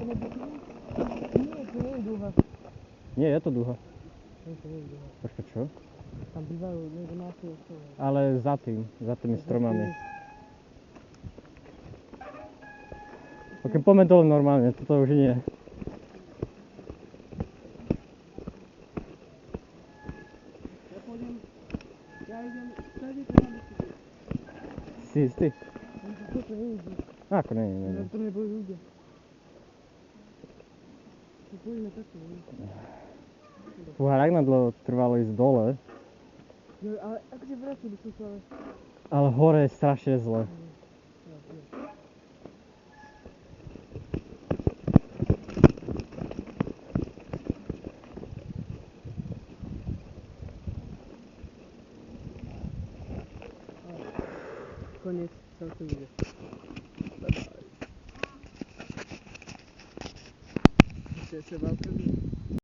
Nie, to nie je dúha. Nie, je to dúha. Nie, to nie je dúha. Počkaj, čo? Tam bývajú niekde nejaké stromy. Ale za tými stromami. Ok, poďme dole normálne, toto už nie. Ja idem všade, treba by si... Si istý? Toto nie je dúha. Ako nie. To neboli ľudia. Poďme takto, nie? Fúha, jak nám dlho trvalo ísť dole, Jo, ale akože vrátili sú to, ale... ale hore je strašne zle. Koniec celého videa. Ešte veľké.